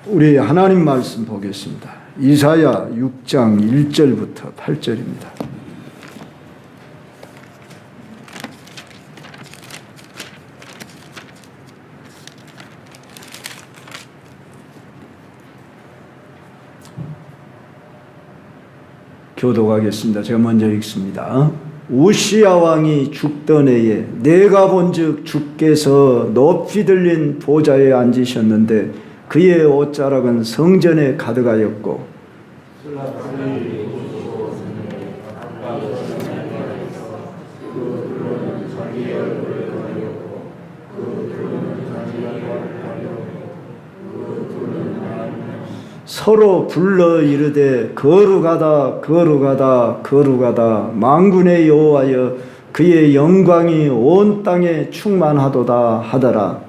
우리 하나님 말씀 보겠습니다. 이사야 6장 1절부터 8절입니다. 교독하겠습니다. 제가 먼저 읽습니다. 우시야 왕이 죽던 해에 내가 본즉 주께서 높이 들린 보좌에 앉으셨는데 그의 옷자락은 성전에 가득하였고 서로 불러 이르되 거룩하다 거룩하다 거룩하다 만군의 여호와여 그의 영광이 온 땅에 충만하도다 하더라.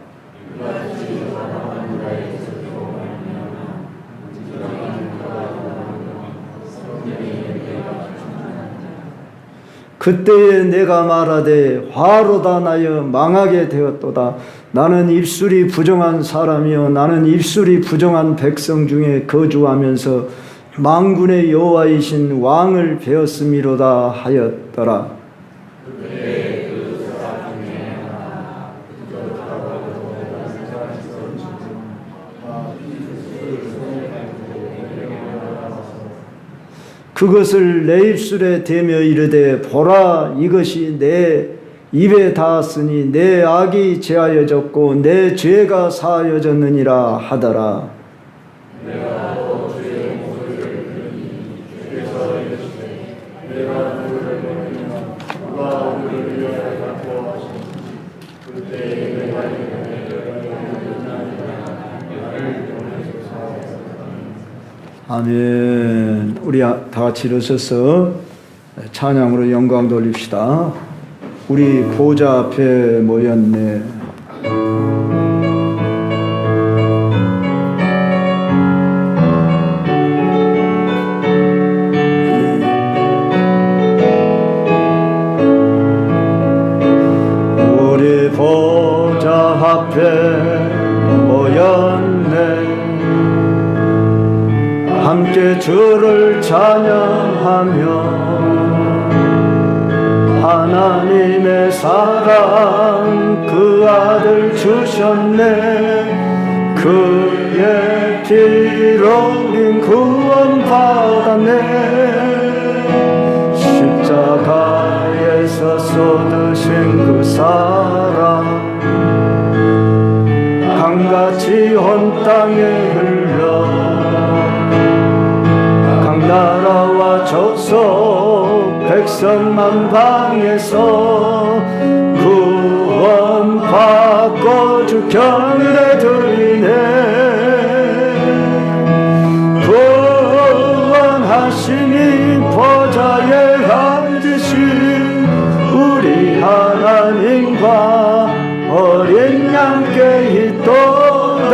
그때에 내가 말하되 화로다 나여 망하게 되었도다. 나는 입술이 부정한 사람이요 나는 입술이 부정한 백성 중에 거주하면서 만군의 여호와이신 왕을 배웠음이로다 하였더라. 그것을 내 입술에 대며 이르되 보라 이것이 내 입에 닿았으니 내 악이 제하여졌고 내 죄가 사하여졌느니라 하더라. 아멘. 우리 다 같이 일어서서 찬양으로 영광 돌립시다. 우리 보좌 앞에 모였네. 우리 보좌 앞에 모였네. 함께 주를 찬양하며 하나님의 사랑 그 아들 주셨네. 그의 피로 우린 구원받았네. 십자가에서 쏟으신 그 사랑 강같이 온 땅에 흘러 나라와 족속 백성만 방에서 구원받고 주 경배 드리네. 구원하시니 보좌에 앉으신 우리 하나님과 어린 양께 있도다.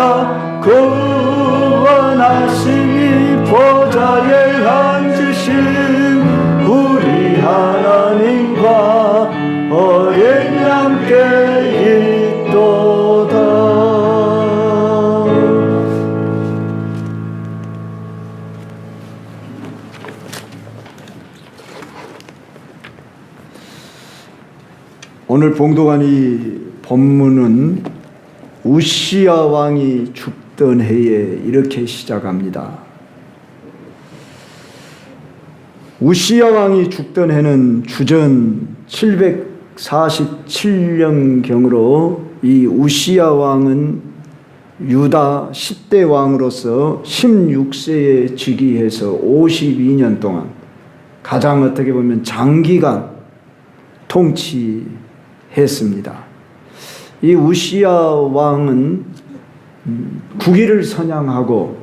구원하시니 보좌에 앉으신 우리 하나님과 어린 양께 있도다. 오늘 봉독한 이 본문은 우시야 왕이 죽던 해에 이렇게 시작합니다. 우시야 왕이 죽던 해는 주전 747년경으로 이 우시야 왕은 유다 10대 왕으로서 16세에 즉위해서 52년 동안 가장 어떻게 보면 장기간 통치했습니다. 이 우시야 왕은 국위를 선양하고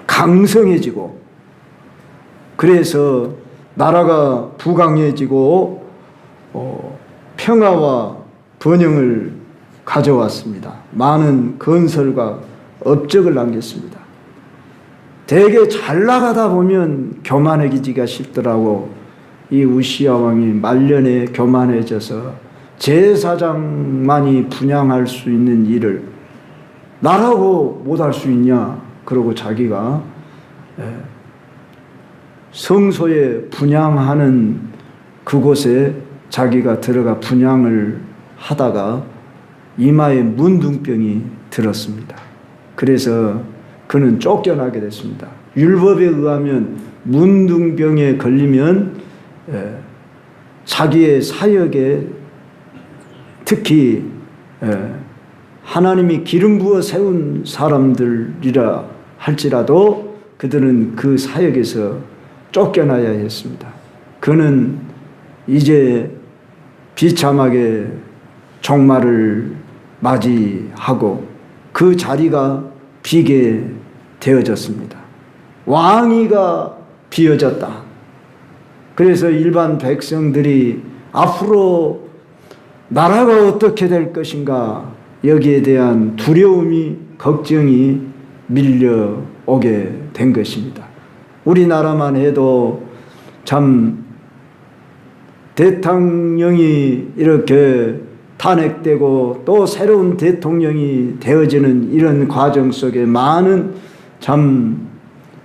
강성해지고 그래서 나라가 부강해지고 평화와 번영을 가져왔습니다. 많은 건설과 업적을 남겼습니다. 되게 잘 나가다 보면 교만해지기가 쉽더라고. 이 우시야 왕이 말년에 교만해져서 제사장만이 분향할 수 있는 일을 나라고 못할 수 있냐? 그러고 자기가 성소에 분향하는 그곳에 자기가 들어가 분향을 하다가 이마에 문둥병이 들었습니다. 그래서 그는 쫓겨나게 됐습니다. 율법에 의하면 문둥병에 걸리면 자기의 사역에 특히 하나님이 기름 부어 세운 사람들이라 할지라도 그들은 그 사역에서 쫓겨나야 했습니다. 그는 이제 비참하게 종말을 맞이하고 그 자리가 비게 되어졌습니다. 왕위가 비어졌다. 그래서 일반 백성들이 앞으로 나라가 어떻게 될 것인가 여기에 대한 두려움이 걱정이 밀려오게 된 것입니다. 우리나라만 해도 참 대통령이 이렇게 탄핵되고 또 새로운 대통령이 되어지는 이런 과정 속에 많은 참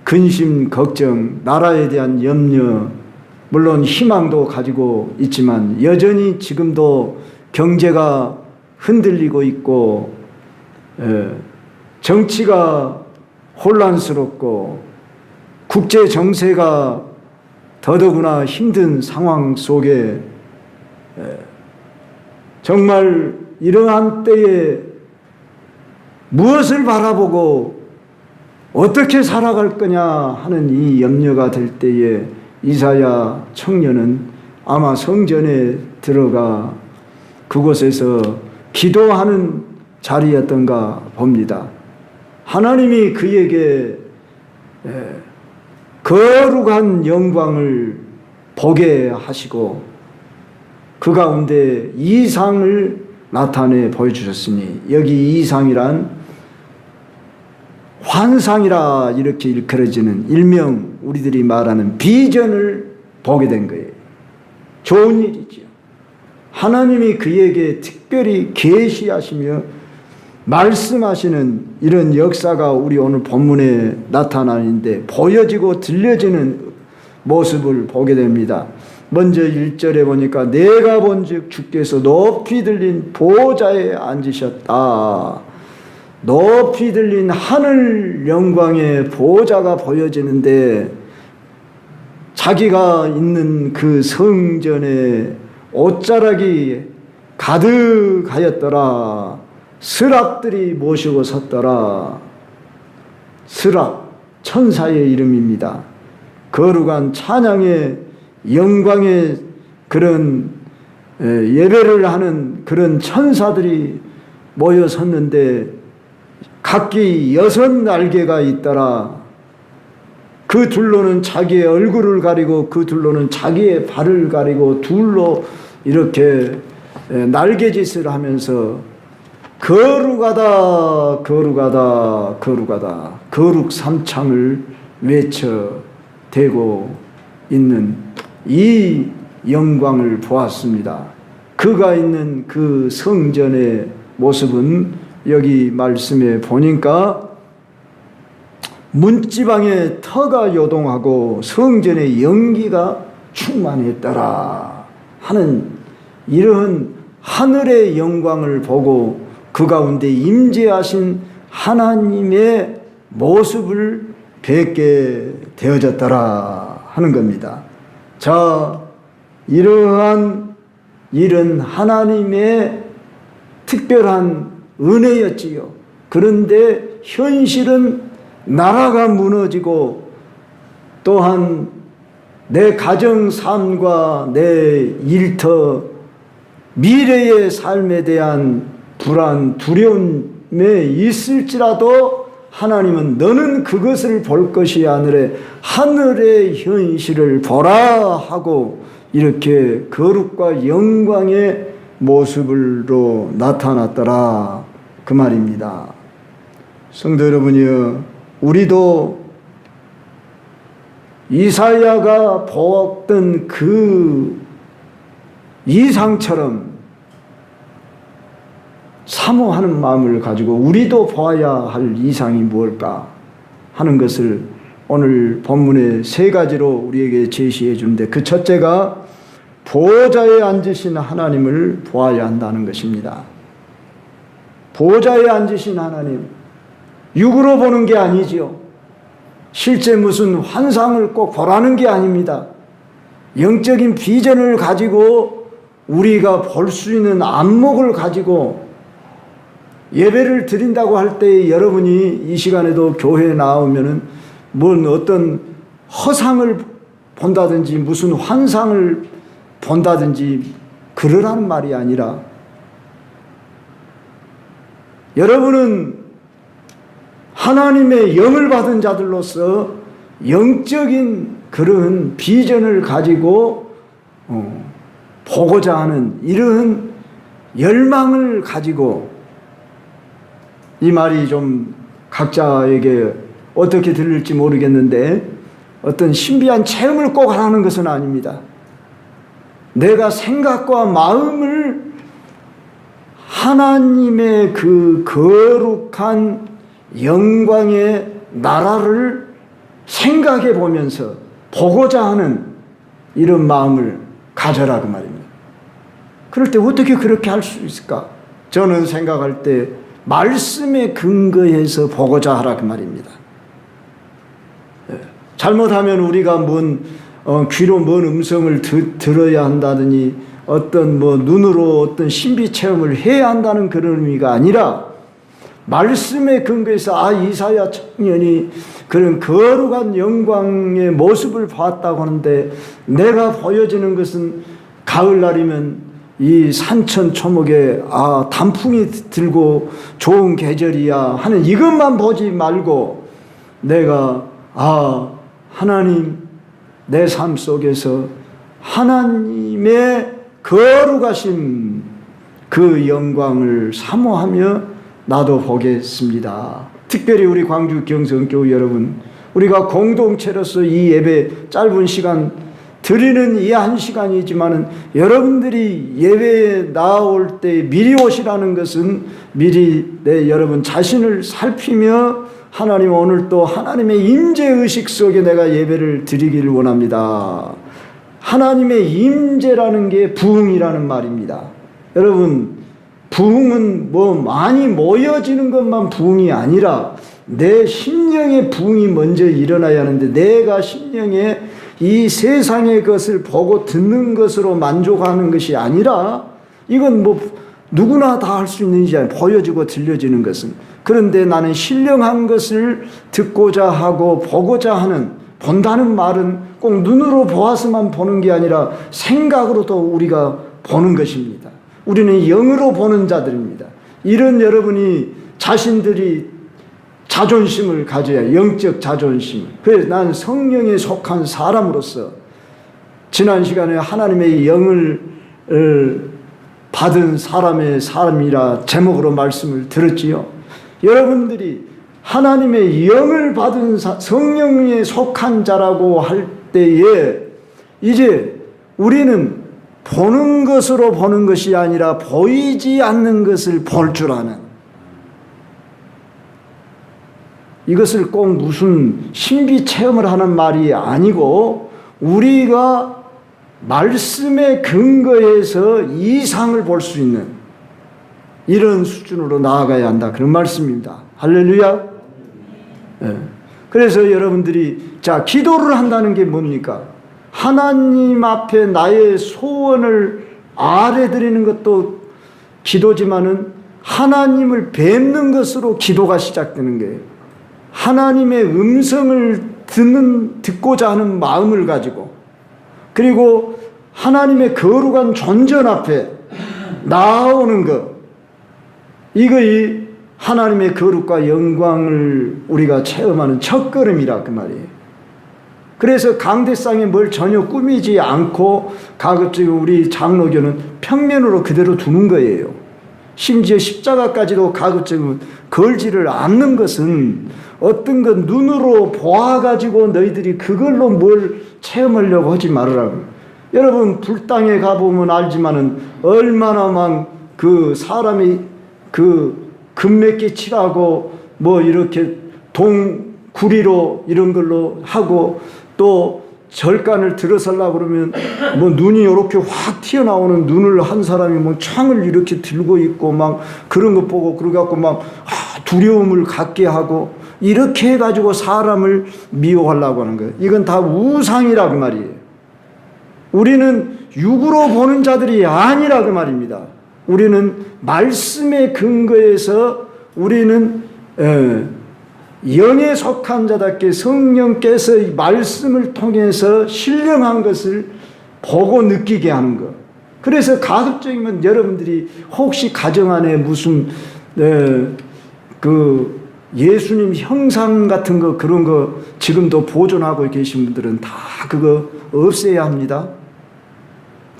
근심, 걱정, 나라에 대한 염려, 물론 희망도 가지고 있지만 여전히 지금도 경제가 흔들리고 있고 정치가 혼란스럽고 국제 정세가 더더구나 힘든 상황 속에 정말 이러한 때에 무엇을 바라보고 어떻게 살아갈 거냐 하는 이 염려가 될 때에 이사야 청년은 아마 성전에 들어가 그곳에서 기도하는 자리였던가 봅니다. 하나님이 그에게 거룩한 영광을 보게 하시고 그 가운데 이상을 나타내 보여주셨으니 여기 이상이란 환상이라 이렇게 일컬어지는 일명 우리들이 말하는 비전을 보게 된 거예요. 좋은 일이죠. 하나님이 그에게 특별히 계시하시며 말씀하시는 이런 역사가 우리 오늘 본문에 나타나는데 보여지고 들려지는 모습을 보게 됩니다. 먼저 1절에 보니까 내가 본즉 주께서 높이 들린 보좌에 앉으셨다. 높이 들린 하늘 영광의 보좌가 보여지는데 자기가 있는 그 성전에 옷자락이 가득하였더라. 스랍들이 모시고 섰더라. 스랍, 천사의 이름입니다. 거룩한 찬양의 영광의 그런 예배를 하는 그런 천사들이 모여 섰는데 각기 6날개가 있더라. 그 둘로는 자기의 얼굴을 가리고 그 둘로는 자기의 발을 가리고 둘로 이렇게 날개짓을 하면서 거룩하다 거룩하다 거룩하다 거룩 삼창을 외쳐대고 있는 이 영광을 보았습니다. 그가 있는 그 성전의 모습은 여기 말씀에 보니까 문지방에 터가 요동하고 성전의 연기가 충만했더라 하는 이런 하늘의 영광을 보고 그 가운데 임재하신 하나님의 모습을 뵙게 되어졌더라 하는 겁니다. 자, 이러한 일은 하나님의 특별한 은혜였지요. 그런데 현실은 나라가 무너지고 또한 내 가정 삶과 내 일터 미래의 삶에 대한 불안, 두려움에 있을지라도 하나님은 너는 그것을 볼 것이 아니라 하늘의 현실을 보라 하고 이렇게 거룩과 영광의 모습으로 나타났더라 그 말입니다. 성도 여러분이여, 우리도 이사야가 보았던 그 이상처럼 사모하는 마음을 가지고 우리도 보아야 할 이상이 무엇일까 하는 것을 오늘 본문의 세 가지로 우리에게 제시해 주는데, 그 첫째가 보좌에 앉으신 하나님을 보아야 한다는 것입니다. 보좌에 앉으신 하나님, 육으로 보는 게 아니지요. 실제 무슨 환상을 꼭 보라는 게 아닙니다. 영적인 비전을 가지고 우리가 볼 수 있는 안목을 가지고 예배를 드린다고 할 때, 여러분이 이 시간에도 교회에 나오면은 뭔 어떤 허상을 본다든지 무슨 환상을 본다든지 그러라는 말이 아니라, 여러분은 하나님의 영을 받은 자들로서 영적인 그런 비전을 가지고 보고자 하는 이런 열망을 가지고, 이 말이 좀 각자에게 어떻게 들릴지 모르겠는데 어떤 신비한 체험을 꼭 하라는 것은 아닙니다. 내가 생각과 마음을 하나님의 그 거룩한 영광의 나라를 생각해 보면서 보고자 하는 이런 마음을 가져라 그 말입니다. 그럴 때 어떻게 그렇게 할 수 있을까? 저는 생각할 때 말씀에 근거해서 보고자 하라 그 말입니다. 잘못하면 우리가 귀로 뭔 음성을 들어야 한다더니 어떤 눈으로 어떤 신비 체험을 해야 한다는 그런 의미가 아니라, 말씀에 근거해서 이사야 청년이 그런 거룩한 영광의 모습을 봤다고 하는데, 내가 보여지는 것은 가을날이면 이 산천 초목에 단풍이 들고 좋은 계절이야 하는 이것만 보지 말고, 내가 하나님 내 삶 속에서 하나님의 거룩하신 그 영광을 사모하며 나도 보겠습니다. 특별히 우리 광주 경성교회 여러분, 우리가 공동체로서 이 예배 짧은 시간 드리는 이 한 시간이지만은, 여러분들이 예배에 나올 때 미리 오시라는 것은 미리 여러분 자신을 살피며, 하나님 오늘 또 하나님의 임재의식 속에 내가 예배를 드리기를 원합니다. 하나님의 임재라는 게 부흥이라는 말입니다. 여러분, 부흥은 많이 모여지는 것만 부흥이 아니라 내 심령의 부흥이 먼저 일어나야 하는데, 내가 심령에 이 세상의 것을 보고 듣는 것으로 만족하는 것이 아니라, 이건 누구나 다 할 수 있는 일이 아니라 보여지고 들려지는 것은, 그런데 나는 신령한 것을 듣고자 하고 보고자 하는, 본다는 말은 꼭 눈으로 보아서만 보는 게 아니라 생각으로도 우리가 보는 것입니다. 우리는 영으로 보는 자들입니다. 이런 여러분이 자신들이 자존심을 가져야, 영적 자존심. 그래서 난 성령에 속한 사람으로서 지난 시간에 하나님의 영을 받은 사람이라 제목으로 말씀을 들었지요. 여러분들이 하나님의 영을 받은 성령에 속한 자라고 할 때에, 이제 우리는 보는 것으로 보는 것이 아니라 보이지 않는 것을 볼 줄 아는, 이것을 꼭 무슨 신비 체험을 하는 말이 아니고, 우리가 말씀에 근거해서 이상을 볼 수 있는 이런 수준으로 나아가야 한다, 그런 말씀입니다. 할렐루야. 그래서 여러분들이 기도를 한다는 게 뭡니까? 하나님 앞에 나의 소원을 아뢰드리는 것도 기도지만은, 하나님을 뵙는 것으로 기도가 시작되는 거예요. 하나님의 음성을 듣고자 하는 마음을 가지고, 그리고 하나님의 거룩한 존전 앞에 나오는 것, 이거이 하나님의 거룩과 영광을 우리가 체험하는 첫걸음이라 그 말이에요. 그래서 강대상에 뭘 전혀 꾸미지 않고 가급적 우리 장로교는 평면으로 그대로 두는 거예요. 심지어 십자가까지도 가급적 걸지를 않는 것은, 어떤 것 눈으로 보아가지고 너희들이 그걸로 뭘 체험하려고 하지 말으라고. 여러분, 불당에 가보면 알지만은 얼마나 그 사람이 그 금메기 칠하고 뭐 이렇게 동구리로 이런 걸로 하고 또 절간을 들어서려고 그러면 뭐 눈이 이렇게 확 튀어나오는 눈을 한 사람이 뭐 창을 이렇게 들고 있고 막 그런 거 보고 그래갖고 막 두려움을 갖게 하고 이렇게 해가지고 사람을 미워하려고 하는 거예요. 이건 다 우상이라 그 말이에요. 우리는 육으로 보는 자들이 아니라 그 말입니다. 우리는 말씀에 근거해서 우리는 영에 속한 자답게 성령께서 말씀을 통해서 신령한 것을 보고 느끼게 하는 것. 그래서 가급적이면 여러분들이 혹시 가정 안에 무슨 그 예수님 형상 같은 거 그런 거 지금도 보존하고 계신 분들은 다 그거 없애야 합니다.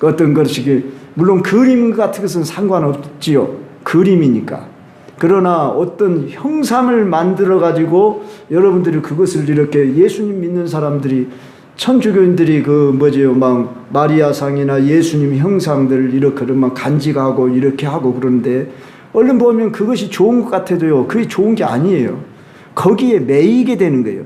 어떤 것이 물론 그림 같은 것은 상관없지요. 그림이니까. 그러나 어떤 형상을 만들어 가지고 여러분들이 그것을 이렇게 예수님 믿는 사람들이 천주교인들이 그 뭐지요 막 마리아상이나 예수님 형상들 이렇게 막 간직하고 이렇게 하고 그러는데 얼른 보면 그것이 좋은 것 같아도요 그게 좋은 게 아니에요. 거기에 매이게 되는 거예요.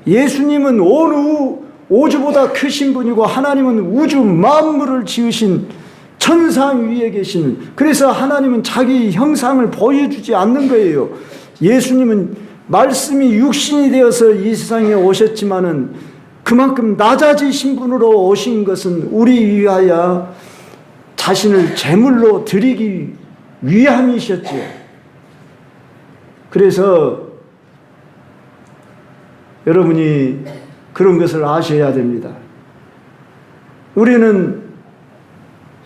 예수님은 온 우주보다 크신 분이고 하나님은 우주 만물을 지으신 천상 위에 계시는, 그래서 하나님은 자기 형상을 보여주지 않는 거예요. 예수님은 말씀이 육신이 되어서 이 세상에 오셨지만은 그만큼 낮아지신 분으로 오신 것은 우리 위하여 자신을 제물로 드리기 위함이셨죠. 그래서 여러분이 그런 것을 아셔야 됩니다. 우리는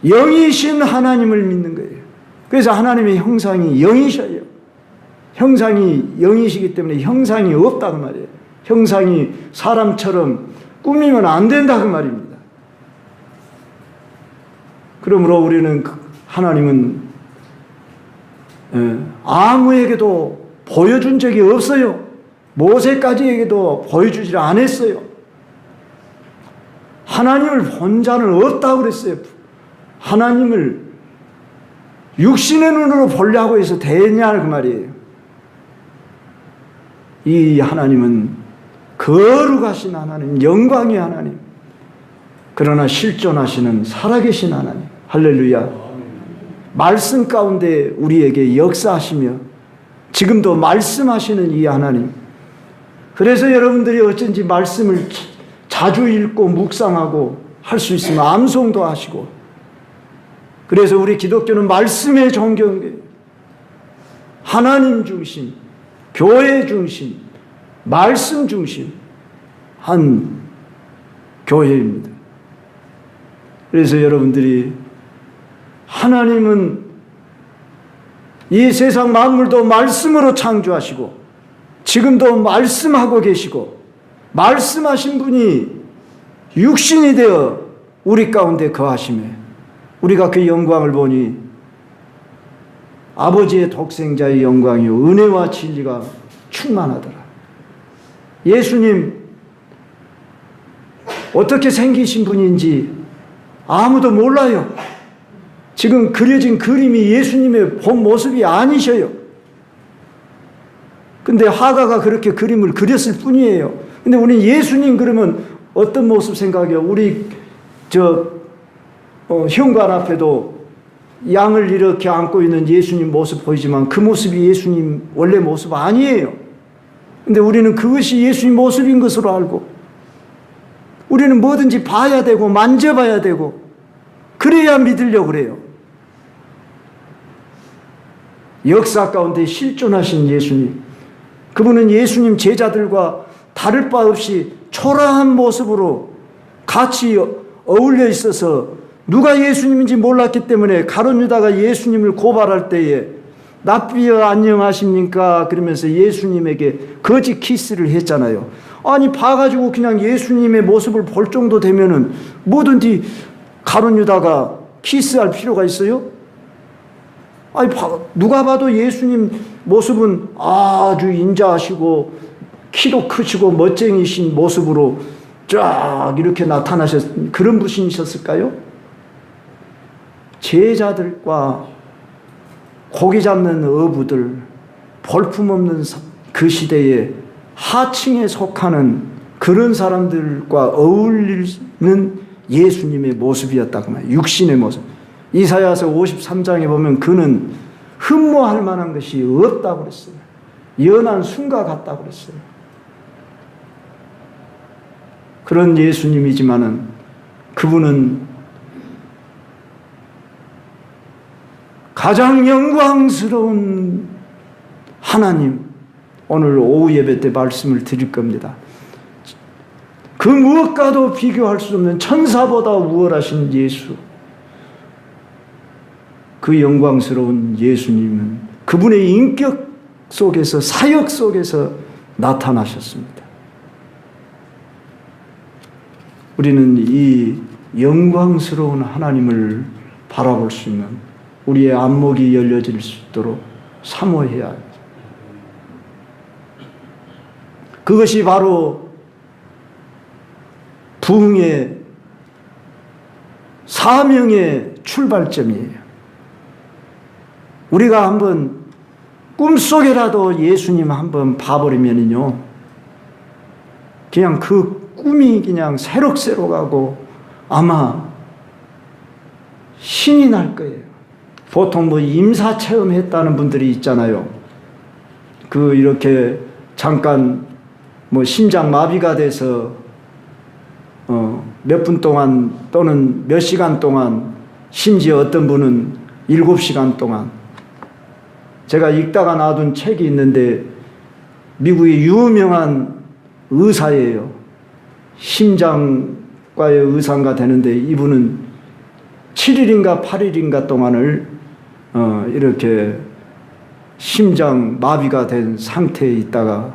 영이신 하나님을 믿는 거예요. 그래서 하나님의 형상이 영이셔요. 형상이 영이시기 때문에 형상이 없다고 말이에요. 형상이 사람처럼 꾸미면 안 된다고 말입니다. 그러므로 우리는 하나님은 아무에게도 보여준 적이 없어요. 모세까지에게도 보여주지 않았어요. 하나님을 본 자는 없다고 그랬어요. 하나님을 육신의 눈으로 보려고 해서 되냐 그 말이에요. 이 하나님은 거룩하신 하나님, 영광의 하나님, 그러나 실존하시는 살아계신 하나님. 할렐루야. 말씀 가운데 우리에게 역사하시며 지금도 말씀하시는 이 하나님. 그래서 여러분들이 어쩐지 말씀을 자주 읽고 묵상하고 할 수 있으면 암송도 하시고, 그래서 우리 기독교는 말씀의 종교예요. 하나님 중심, 교회 중심, 말씀 중심 한 교회입니다. 그래서 여러분들이 하나님은 이 세상 만물도 말씀으로 창조하시고 지금도 말씀하고 계시고 말씀하신 분이 육신이 되어 우리 가운데 거하시며 우리가 그 영광을 보니 아버지의 독생자의 영광이요 은혜와 진리가 충만하더라. 예수님 어떻게 생기신 분인지 아무도 몰라요. 지금 그려진 그림이 예수님의 본 모습이 아니셔요. 근데 화가가 그렇게 그림을 그렸을 뿐이에요. 근데 우리 예수님 그러면 어떤 모습 생각해요? 우리 현관 앞에도 양을 이렇게 안고 있는 예수님 모습 보이지만 그 모습이 예수님 원래 모습 아니에요. 근데 우리는 그것이 예수님 모습인 것으로 알고 우리는 뭐든지 봐야 되고 만져봐야 되고 그래야 믿으려고 그래요. 역사 가운데 실존하신 예수님, 그분은 예수님 제자들과 다를 바 없이 초라한 모습으로 같이 어울려 있어서 누가 예수님인지 몰랐기 때문에 가룟 유다가 예수님을 고발할 때에 랍비여 안녕하십니까 그러면서 예수님에게 거짓 키스를 했잖아요. 아니 봐가지고 그냥 예수님의 모습을 볼 정도 되면은 뭐든지 가룟 유다가 키스할 필요가 있어요? 아니 누가 봐도 예수님 모습은 아주 인자하시고 키도 크시고 멋쟁이신 모습으로 쫙 이렇게 나타나셨, 그런 분이셨을까요? 제자들과 고기 잡는 어부들, 볼품없는 그 시대에 하층에 속하는 그런 사람들과 어울리는 예수님의 모습이었다고 말이에요. 육신의 모습. 이사야서 53장에 보면 그는 흠모할 만한 것이 없다고 그랬어요. 연한 순과 같다고 그랬어요. 그런 예수님이지만은 그분은 가장 영광스러운 하나님, 오늘 오후 예배 때 말씀을 드릴 겁니다. 그 무엇과도 비교할 수 없는 천사보다 우월하신 예수, 그 영광스러운 예수님은 그분의 인격 속에서, 사역 속에서 나타나셨습니다. 우리는 이 영광스러운 하나님을 바라볼 수 있는 우리의 안목이 열려질 수 있도록 사모해야 합니다. 그것이 바로 부흥의 사명의 출발점이에요. 우리가 한번 꿈속에라도 예수님 한번 봐버리면요, 그냥 그 꿈이 그냥 새록새록하고 아마 신이 날 거예요. 보통 뭐 임사 체험했다는 분들이 있잖아요. 그 이렇게 잠깐 뭐 심장 마비가 돼서 몇 분 동안 또는 몇 시간 동안, 심지어 어떤 분은 7시간 동안. 제가 읽다가 놔둔 책이 있는데 미국의 유명한 의사예요. 심장과의 의사가 되는데 이분은 7일인가 8일인가 동안을 이렇게 심장 마비가 된 상태에 있다가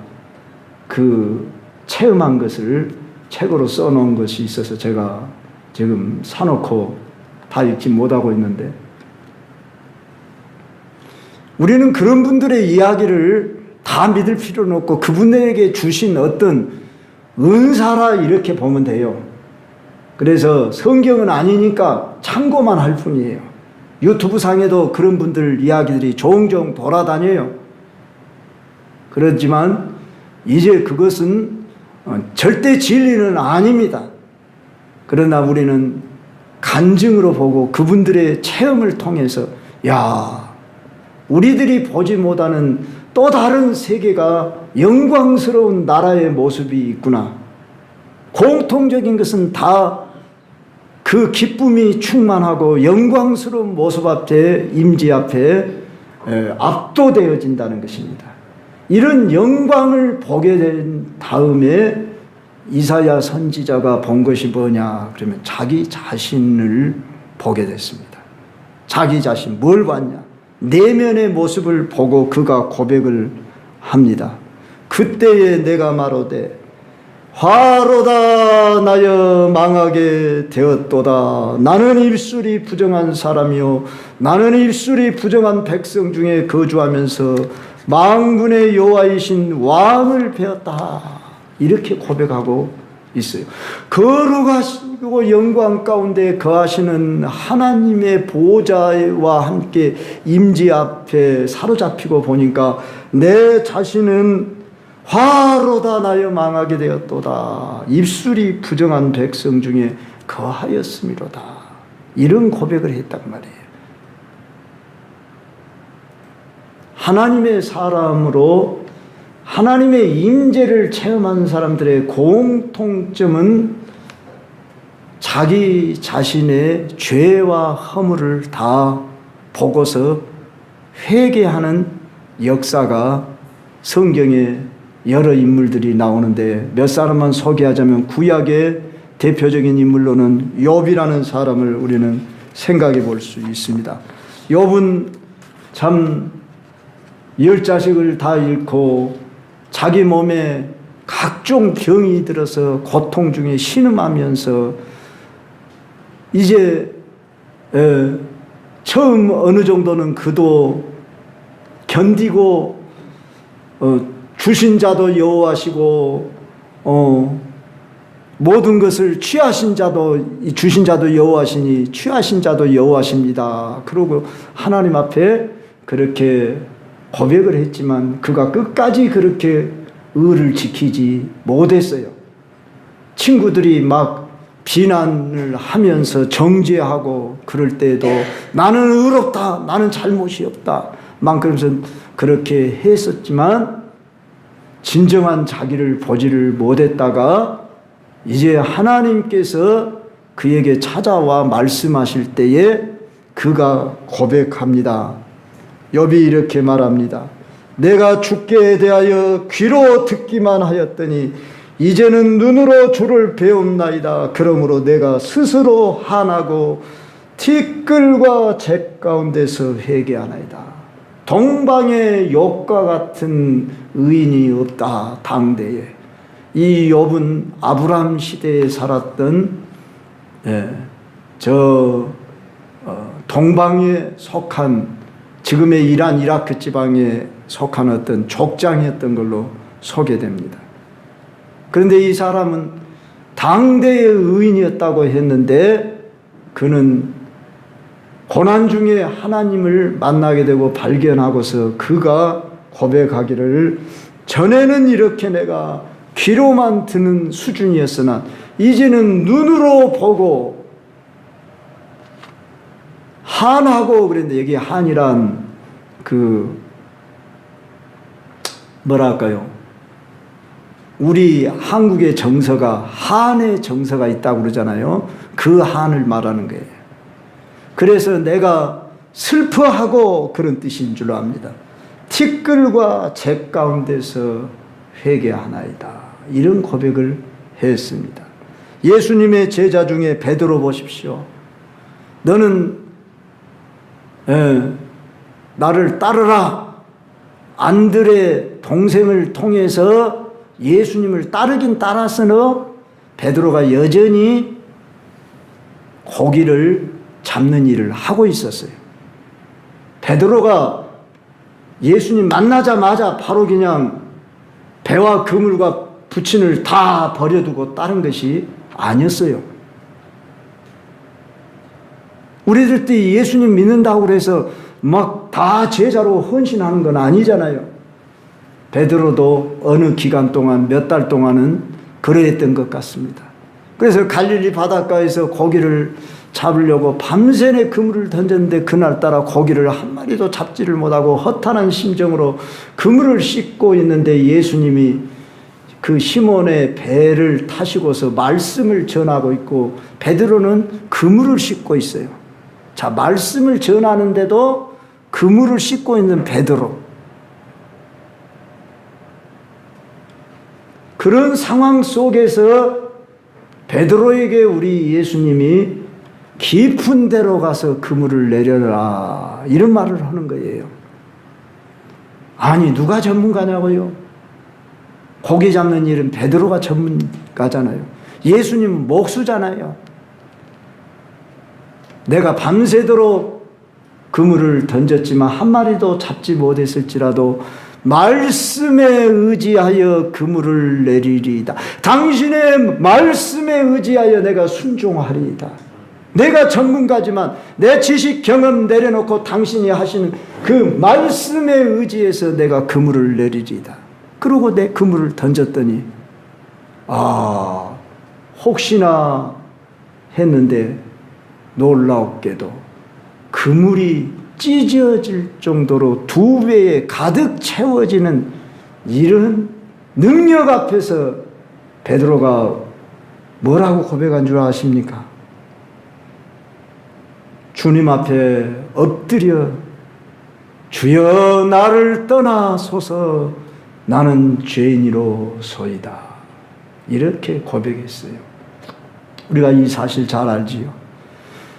그 체험한 것을 책으로 써놓은 것이 있어서 제가 지금 사놓고 다 읽지 못하고 있는데, 우리는 그런 분들의 이야기를 다 믿을 필요는 없고 그분에게 주신 어떤 은사라 이렇게 보면 돼요. 그래서 성경은 아니니까 참고만 할 뿐이에요. 유튜브 상에도 그런 분들 이야기들이 종종 돌아다녀요. 그렇지만 이제 그것은 절대 진리는 아닙니다. 그러나 우리는 간증으로 보고 그분들의 체험을 통해서, 야, 우리들이 보지 못하는 또 다른 세계가 영광스러운 나라의 모습이 있구나. 공통적인 것은 다 그 기쁨이 충만하고 영광스러운 모습 앞에, 임재 앞에 압도되어진다는 것입니다. 이런 영광을 보게 된 다음에 이사야 선지자가 본 것이 뭐냐 그러면 자기 자신을 보게 됐습니다. 자기 자신, 뭘 봤냐? 내면의 모습을 보고 그가 고백을 합니다. 그때에 내가 말하되 화로다 나여 망하게 되었도다. 나는 입술이 부정한 사람이요 나는 입술이 부정한 백성 중에 거주하면서 만군의 여호와이신 왕을 배웠다. 이렇게 고백하고 있어요. 거룩하시고 영광 가운데 거하시는 하나님의 보좌와 함께 임재 앞에 사로잡히고 보니까 내 자신은 화로다 나여 망하게 되었도다. 입술이 부정한 백성 중에 거하였음이로다. 이런 고백을 했단 말이에요. 하나님의 사람으로 하나님의 임재를 체험한 사람들의 공통점은 자기 자신의 죄와 허물을 다 보고서 회개하는 역사가 성경에 여러 인물들이 나오는데 몇 사람만 소개하자면 구약의 대표적인 인물로는 욥이라는 사람을 우리는 생각해 볼 수 있습니다. 욥은 참 10자식을 다 잃고 자기 몸에 각종 병이 들어서 고통 중에 신음하면서 이제 처음 어느 정도는 그도 견디고 주신 자도 여호와시고 모든 것을 취하신 자도 주신 자도 여호와시니 취하신 자도 여호와십니다. 그러고 하나님 앞에 그렇게 고백을 했지만 그가 끝까지 그렇게 의를 지키지 못했어요. 친구들이 막 비난을 하면서 정죄하고 그럴 때에도 나는 의롭다, 나는 잘못이 없다 막 그러면서 그렇게 했었지만 진정한 자기를 보지를 못했다가 이제 하나님께서 그에게 찾아와 말씀하실 때에 그가 고백합니다. 욥이 이렇게 말합니다. 내가 주께 대하여 귀로 듣기만 하였더니 이제는 눈으로 주를 배움나이다. 그러므로 내가 스스로 한하고 티끌과 재 가운데서 회개하나이다. 동방의 욥과 같은 의인이 없다. 당대에 이 욥은 아브람 시대에 살았던 동방에 속한 지금의 이란 이라크 지방에 속한 어떤 족장이었던 걸로 소개됩니다. 그런데 이 사람은 당대의 의인이었다고 했는데 그는 고난 중에 하나님을 만나게 되고 발견하고서 그가 고백하기를 전에는 이렇게 내가 귀로만 듣는 수준이었으나 이제는 눈으로 보고 한하고 그랬는데 여기 한이란 뭐랄까요? 우리 한국의 정서가 한의 정서가 있다고 그러잖아요. 그 한을 말하는 거예요. 그래서 내가 슬퍼하고 그런 뜻인 줄 압니다. 티끌과 재 가운데서 회개하나이다. 이런 고백을 했습니다. 예수님의 제자 중에 베드로 보십시오. 너는 나를 따르라. 안드레 동생을 통해서 예수님을 따르긴 따라서는 베드로가 여전히 고기를 잡는 일을 하고 있었어요. 베드로가 예수님 만나자마자 바로 그냥 배와 그물과 부친을 다 버려두고 따른 것이 아니었어요. 우리들 때 예수님 믿는다고 그래서 막 다 제자로 헌신하는 건 아니잖아요. 베드로도 어느 기간 동안 몇 달 동안은 그러했던 것 같습니다. 그래서 갈릴리 바닷가에서 고기를 잡으려고 밤새내 그물을 던졌는데 그날따라 고기를 한 마리도 잡지를 못하고 허탄한 심정으로 그물을 씻고 있는데 예수님이 그 시몬의 배를 타시고서 말씀을 전하고 있고 베드로는 그물을 씻고 있어요. 자, 말씀을 전하는데도 그물을 씻고 있는 베드로. 그런 상황 속에서 베드로에게 우리 예수님이 깊은 데로 가서 그물을 내려라 이런 말을 하는 거예요. 아니 누가 전문가냐고요? 고기 잡는 일은 베드로가 전문가잖아요. 예수님은 목수잖아요. 내가 밤새도록 그물을 던졌지만 한 마리도 잡지 못했을지라도 말씀에 의지하여 그물을 내리리이다. 당신의 말씀에 의지하여 내가 순종하리이다. 내가 전문가지만 내 지식 경험 내려놓고 당신이 하시는 그 말씀에 의지해서 내가 그물을 내리리이다. 그러고 내 그물을 던졌더니 혹시나 했는데 놀랍게도 그물이 찢어질 정도로 2배에 가득 채워지는 이런 능력 앞에서 베드로가 뭐라고 고백한 줄 아십니까? 주님 앞에 엎드려 주여 나를 떠나소서 나는 죄인이로소이다. 이렇게 고백했어요. 우리가 이 사실 잘 알지요.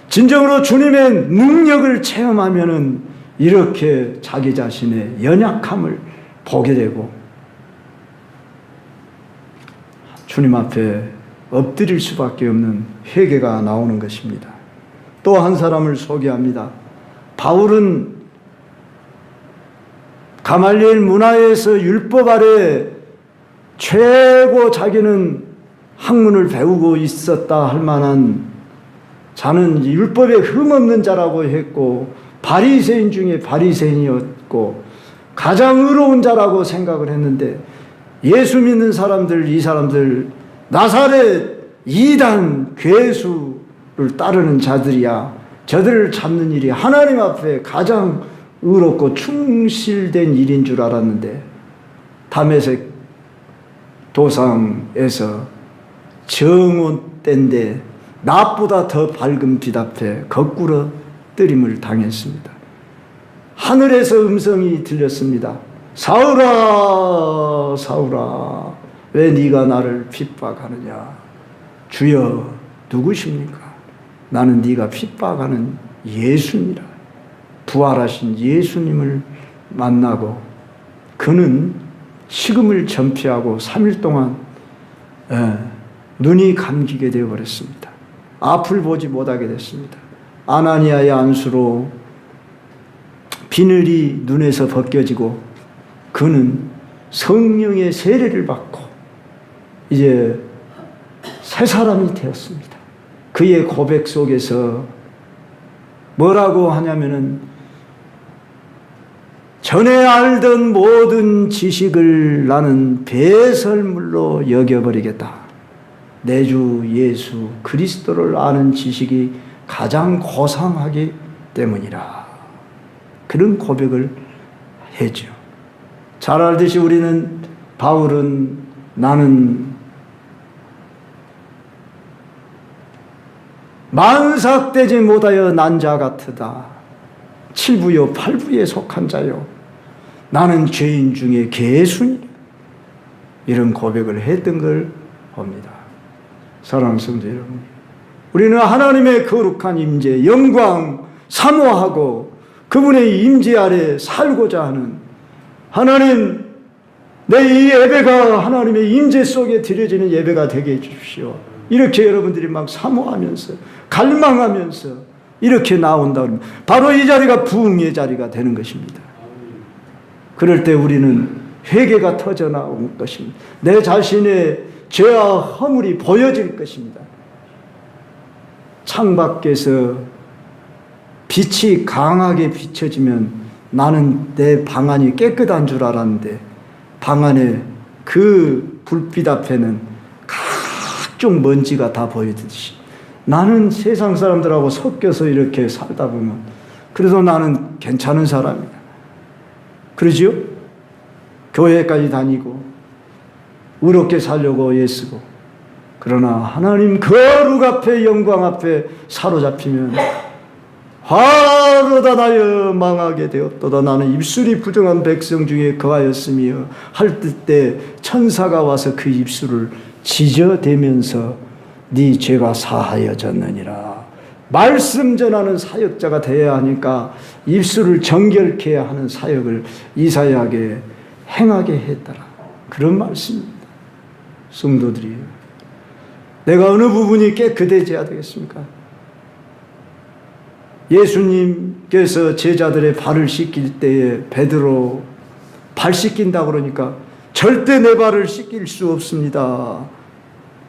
진정으로 주님의 능력을 체험하면은 이렇게 자기 자신의 연약함을 보게 되고 주님 앞에 엎드릴 수밖에 없는 회개가 나오는 것입니다. 또 한 사람을 소개합니다. 바울은 가말리엘 문화에서 율법 아래 최고 자기는 학문을 배우고 있었다 할 만한 자는 율법에 흠없는 자라고 했고 바리새인 중에 바리새인이었고 가장 의로운 자라고 생각을 했는데 예수 믿는 사람들, 이 사람들 나사렛 이단 괴수를 따르는 자들이야. 저들을 잡는 일이 하나님 앞에 가장 의롭고 충실된 일인 줄 알았는데 다메섹 도상에서 정오 때인데 낮보다 더 밝은 빛 앞에 거꾸로 뜨림을 당했습니다. 하늘에서 음성이 들렸습니다. 사울아, 사울아, 왜 네가 나를 핍박하느냐? 주여, 누구십니까? 나는 네가 핍박하는 예수니라. 부활하신 예수님을 만나고 그는 식음을 전폐하고 3일 동안 눈이 감기게 되어버렸습니다. 앞을 보지 못하게 됐습니다. 아나니아의 안수로 비늘이 눈에서 벗겨지고 그는 성령의 세례를 받고 이제 새 사람이 되었습니다. 그의 고백 속에서 뭐라고 하냐면은 전에 알던 모든 지식을 나는 배설물로 여겨버리겠다. 내 주 예수 그리스도를 아는 지식이 가장 고상하기 때문이라. 그런 고백을 했죠. 잘 알듯이 우리는 바울은 나는 만삭되지 못하여 난 자 같으다. 7부요 8부에 속한 자요. 나는 죄인 중에 개순이라. 이런 고백을 했던 걸 봅니다. 사랑하는 성도 여러분, 우리는 하나님의 거룩한 임재, 영광 사모하고 그분의 임재 아래 살고자 하는 하나님, 내 이 예배가 하나님의 임재 속에 드려지는 예배가 되게 해주십시오. 이렇게 여러분들이 막 사모하면서 갈망하면서 이렇게 나온다 그러면 바로 이 자리가 부흥의 자리가 되는 것입니다. 그럴 때 우리는 회개가 터져 나올 것입니다. 내 자신의 죄와 허물이 보여질 것입니다. 창밖에서 빛이 강하게 비춰지면 나는 내 방안이 깨끗한 줄 알았는데 방 안에 그 불빛 앞에는 각종 먼지가 다 보이듯이 나는 세상 사람들하고 섞여서 이렇게 살다 보면 그래도 나는 괜찮은 사람이야. 그러지요? 교회까지 다니고 의롭게 살려고 애쓰고 그러나 하나님 거룩 앞에 영광 앞에 사로잡히면 화로 닫아여 망하게 되었도다. 나는 입술이 부정한 백성 중에 거하였으며 할 때 천사가 와서 그 입술을 지저대면서 네 죄가 사하여졌느니라. 말씀 전하는 사역자가 되어야 하니까 입술을 정결케 하는 사역을 이사야에게 행하게 했더라. 그런 말씀입니다. 성도들이 내가 어느 부분이 깨끗해져야 되겠습니까? 예수님께서 제자들의 발을 씻길 때에 베드로 발 씻긴다 그러니까 절대 내 발을 씻길 수 없습니다.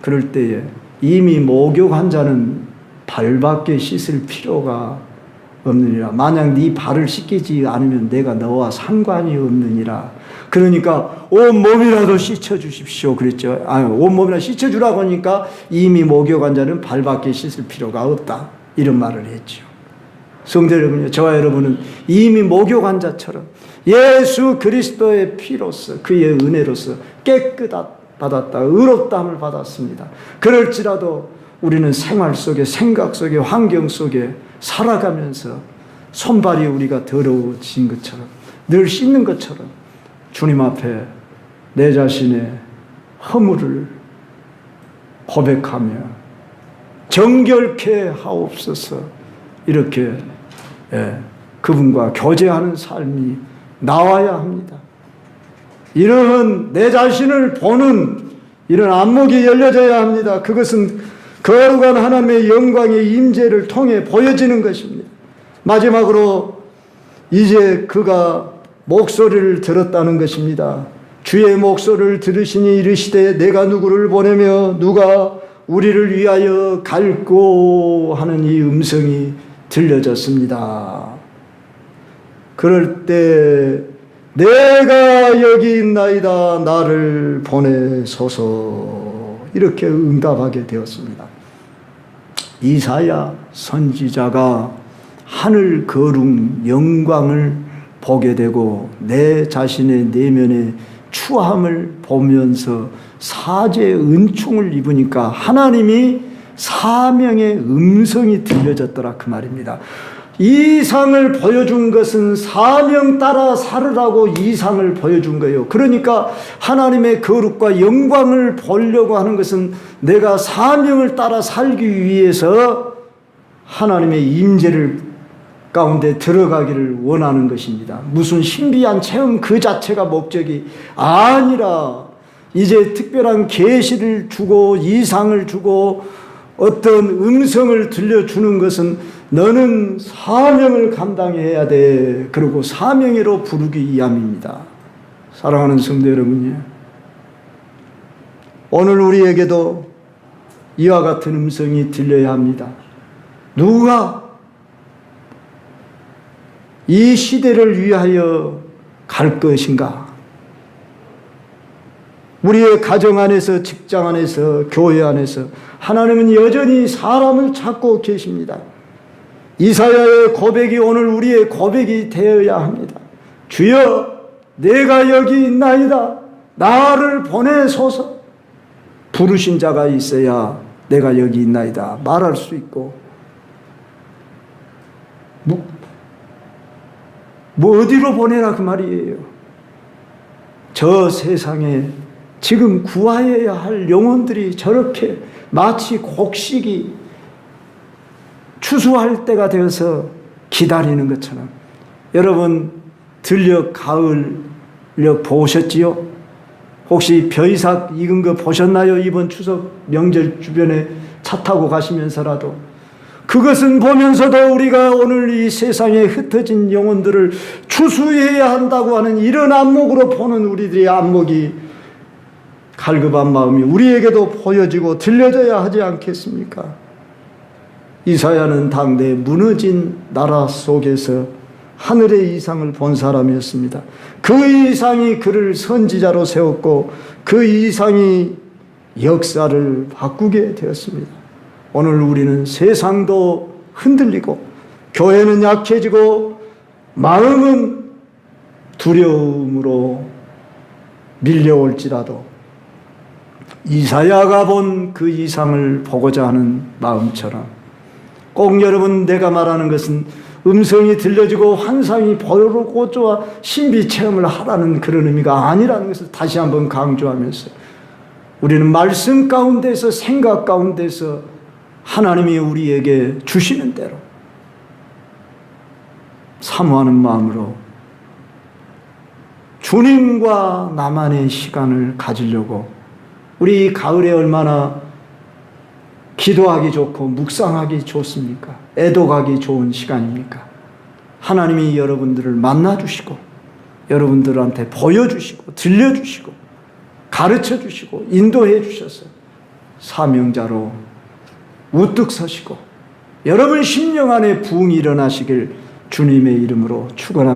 그럴 때에 이미 목욕한 자는 발밖에 씻을 필요가 없느니라. 만약 네 발을 씻기지 않으면 내가 너와 상관이 없느니라. 그러니까 온몸이라도 씻어주십시오 그랬죠. 온몸이라도 씻어주라고 하니까 이미 목욕한 자는 발밖에 씻을 필요가 없다. 이런 말을 했죠. 성도 여러분요, 저와 여러분은 이미 목욕한 자처럼 예수 그리스도의 피로서 그의 은혜로서 깨끗받았다, 의롭다함을 받았습니다. 그럴지라도 우리는 생활 속에, 생각 속에, 환경 속에 살아가면서 손발이 우리가 더러워진 것처럼 늘 씻는 것처럼 주님 앞에 내 자신의 허물을 고백하며 정결케 하옵소서 이렇게 그분과 교제하는 삶이 나와야 합니다. 이런 내 자신을 보는 이런 안목이 열려져야 합니다. 그것은 거룩한 하나님의 영광의 임재를 통해 보여지는 것입니다. 마지막으로 이제 그가 목소리를 들었다는 것입니다. 주의 목소리를 들으시니 이르시되 내가 누구를 보내며 누가 우리를 위하여 갈고 하는 이 음성이 들려졌습니다. 그럴 때 내가 여기 있나이다 나를 보내소서 이렇게 응답하게 되었습니다. 이사야 선지자가 하늘 거룩 영광을 보게 되고 내 자신의 내면의 추함을 보면서 사죄의 은총을 입으니까 하나님이 사명의 음성이 들려졌더라 그 말입니다. 이상을 보여준 것은 사명 따라 살으라고 이상을 보여준 거예요. 그러니까 하나님의 거룩과 영광을 보려고 하는 것은 내가 사명을 따라 살기 위해서 하나님의 임재를 가운데 들어가기를 원하는 것입니다. 무슨 신비한 체험 그 자체가 목적이 아니라 이제 특별한 계시를 주고 이상을 주고 어떤 음성을 들려주는 것은 너는 사명을 감당해야 돼. 그리고 사명으로 부르기 위함입니다. 사랑하는 성도 여러분요, 오늘 우리에게도 이와 같은 음성이 들려야 합니다. 누가 이 시대를 위하여 갈 것인가? 우리의 가정 안에서, 직장 안에서, 교회 안에서 하나님은 여전히 사람을 찾고 계십니다. 이사야의 고백이 오늘 우리의 고백이 되어야 합니다. 주여, 내가 여기 있나이다. 나를 보내소서. 부르신 자가 있어야 내가 여기 있나이다 말할 수 있고, 뭐 어디로 보내라 그 말이에요. 저 세상에 지금 구하여야 할 영혼들이 저렇게 마치 곡식이 추수할 때가 되어서 기다리는 것처럼, 여러분 들녘 가을녘 보셨지요? 혹시 벼이삭 익은 거 보셨나요? 이번 추석 명절 주변에 차 타고 가시면서라도 그것은 보면서도 우리가 오늘 이 세상에 흩어진 영혼들을 추수해야 한다고 하는 이런 안목으로 보는 우리들의 안목이 갈급한 마음이 우리에게도 보여지고 들려져야 하지 않겠습니까? 이사야는 당대 무너진 나라 속에서 하늘의 이상을 본 사람이었습니다. 그 이상이 그를 선지자로 세웠고 그 이상이 역사를 바꾸게 되었습니다. 오늘 우리는 세상도 흔들리고 교회는 약해지고 마음은 두려움으로 밀려올지라도 이사야가 본 그 이상을 보고자 하는 마음처럼 꼭 여러분, 내가 말하는 것은 음성이 들려지고 환상이 보여오고자 신비 체험을 하라는 그런 의미가 아니라는 것을 다시 한번 강조하면서, 우리는 말씀 가운데서, 생각 가운데서 하나님이 우리에게 주시는 대로 사모하는 마음으로 주님과 나만의 시간을 가지려고, 우리 가을에 얼마나 기도하기 좋고 묵상하기 좋습니까? 애독하기 좋은 시간입니까? 하나님이 여러분들을 만나주시고 여러분들한테 보여주시고 들려주시고 가르쳐주시고 인도해 주셔서 사명자로 우뚝 서시고 여러분 심령 안에 부흥이 일어나시길 주님의 이름으로 축원합니다.